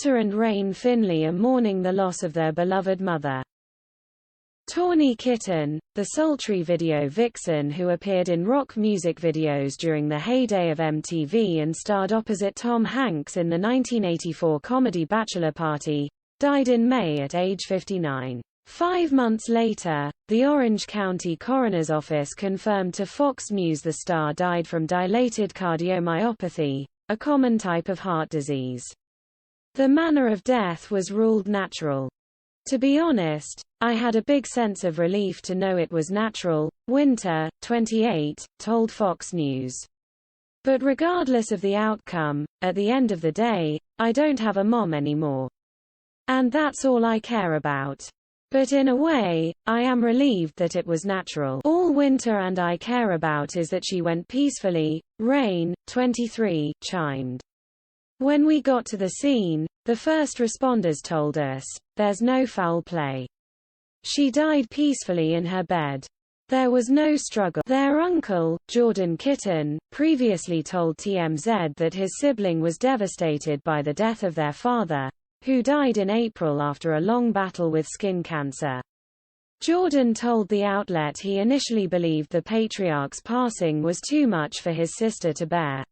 Winter and Rain Finley are mourning the loss of their beloved mother. Tawny Kitaen, the sultry video vixen who appeared in rock music videos during the heyday of MTV and starred opposite Tom Hanks in the 1984 comedy Bachelor Party, died in May at age 59. 5 months later, the Orange County Coroner's Office confirmed to Fox News the star died from dilated cardiomyopathy, a common type of heart disease. The manner of death was ruled natural. To be honest, I had a big sense of relief to know it was natural, Winter, 28, told Fox News. But regardless of the outcome, at the end of the day, I don't have a mom anymore. And that's all I care about. But in a way, I am relieved that it was natural. All Winter and I care about is that she went peacefully, Rain, 23, chimed. When we got to the scene, the first responders told us, there's no foul play. She died peacefully in her bed. There was no struggle. Their uncle, Jordan Kitaen, previously told TMZ that his sibling was devastated by the death of their father, who died in April after a long battle with skin cancer. Jordan told the outlet he initially believed the patriarch's passing was too much for his sister to bear.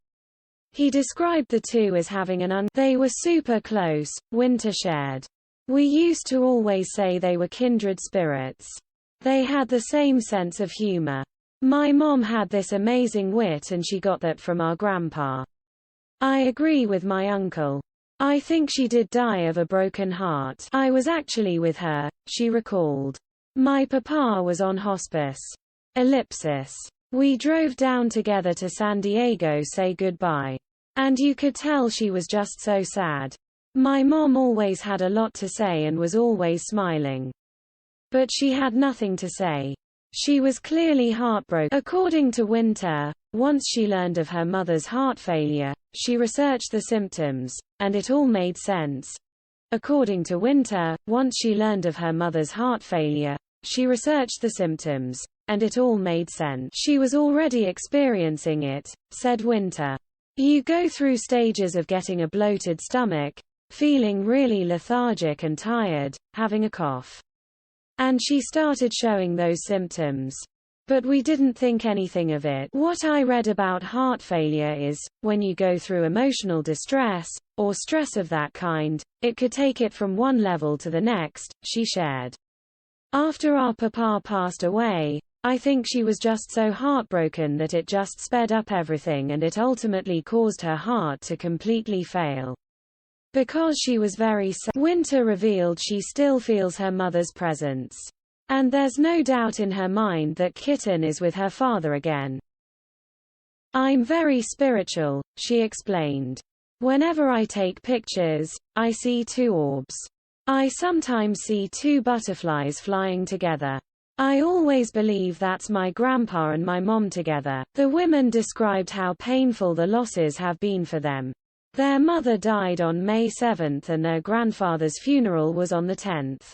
He described the two as having they were super close, Winter shared. We used to always say they were kindred spirits. They had the same sense of humor. My mom had this amazing wit and she got that from our grandpa. I agree with my uncle. I think she did die of a broken heart. I was actually with her, she recalled. My papa was on hospice. Ellipsis. We drove down together to San Diego say goodbye. And you could tell she was just so sad. My mom always had a lot to say and was always smiling. But she had nothing to say. She was clearly heartbroken. According to Winter, once she learned of her mother's heart failure, she researched the symptoms, and it all made sense. According to Winter, once she learned of her mother's heart failure, she researched the symptoms, and it all made sense. She was already experiencing it, said Winter. You go through stages of getting a bloated stomach, feeling really lethargic and tired, having a cough. And she started showing those symptoms. But we didn't think anything of it. What I read about heart failure is, when you go through emotional distress, or stress of that kind, it could take it from one level to the next, she shared. After our papa passed away, I think she was just so heartbroken that it just sped up everything and it ultimately caused her heart to completely fail. Because she was very sad, Winter revealed she still feels her mother's presence. And there's no doubt in her mind that Kitaen is with her father again. I'm very spiritual, she explained. Whenever I take pictures, I see two orbs. I sometimes see two butterflies flying together. I always believe that's my grandpa and my mom together. The women described how painful the losses have been for them. Their mother died on May 7 and their grandfather's funeral was on the 10th.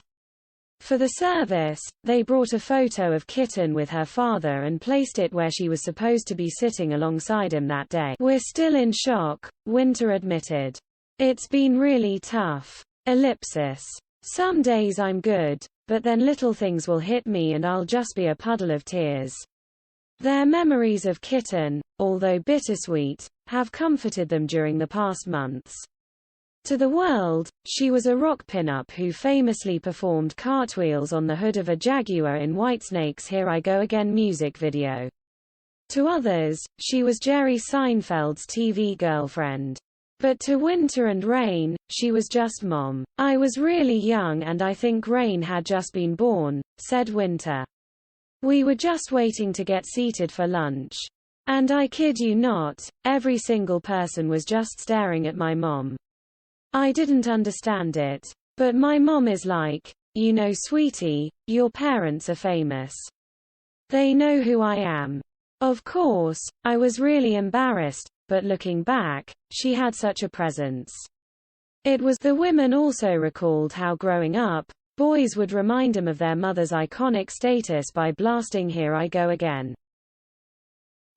For the service, they brought a photo of Kitaen with her father and placed it where she was supposed to be sitting alongside him that day. We're still in shock, Winter admitted. It's been really tough. Ellipsis. Some days I'm good, but then little things will hit me and I'll just be a puddle of tears. Their memories of Kitaen, although bittersweet, have comforted them during the past months. To the world, she was a rock pinup who famously performed cartwheels on the hood of a Jaguar in Whitesnake's Here I Go Again music video. To others, she was Jerry Seinfeld's TV girlfriend. But to Winter and Rain, she was just mom. I was really young and I think Rain had just been born, said Winter. We were just waiting to get seated for lunch. And I kid you not, every single person was just staring at my mom. I didn't understand it. But my mom is like, you know sweetie, your parents are famous. They know who I am. Of course, I was really embarrassed, but looking back, she had such a presence. It was. The women also recalled how growing up, boys would remind them of their mother's iconic status by blasting Here I Go Again.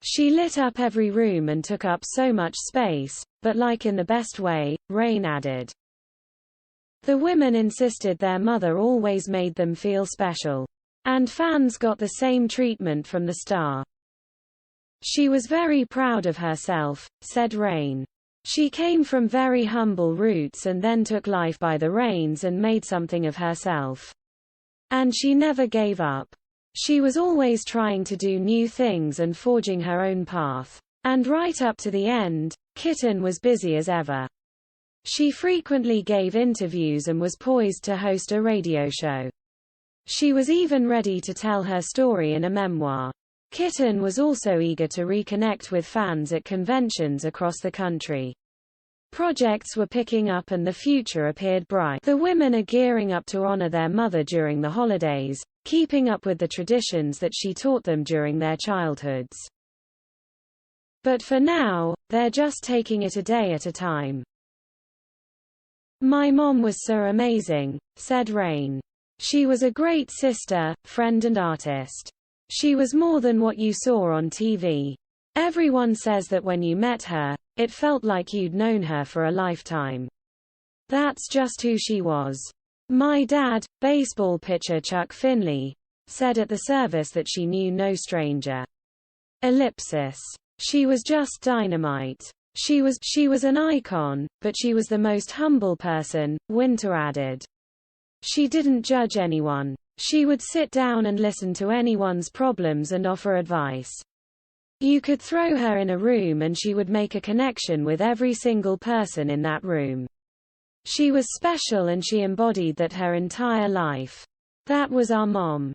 She lit up every room and took up so much space, but like in the best way, Rain added. The women insisted their mother always made them feel special. And fans got the same treatment from the star. She was very proud of herself, said Rain. She came from very humble roots and then took life by the reins and made something of herself. And she never gave up. She was always trying to do new things and forging her own path. And right up to the end, Kitaen was busy as ever. She frequently gave interviews and was poised to host a radio show. She was even ready to tell her story in a memoir. Kitaen was also eager to reconnect with fans at conventions across the country. Projects were picking up and the future appeared bright. The women are gearing up to honor their mother during the holidays, keeping up with the traditions that she taught them during their childhoods. But for now, they're just taking it a day at a time. My mom was so amazing, said Rain. She was a great sister, friend and artist. She was more than what you saw on TV. Everyone says that when you met her, it felt like you'd known her for a lifetime. That's just who she was. My dad, baseball pitcher Chuck Finley, said at the service that she knew no stranger. Ellipsis. She was just dynamite. She was an icon, but she was the most humble person, Winter added. She didn't judge anyone. She would sit down and listen to anyone's problems and offer advice. You could throw her in a room and she would make a connection with every single person in that room. She was special and she embodied that her entire life. That was our mom.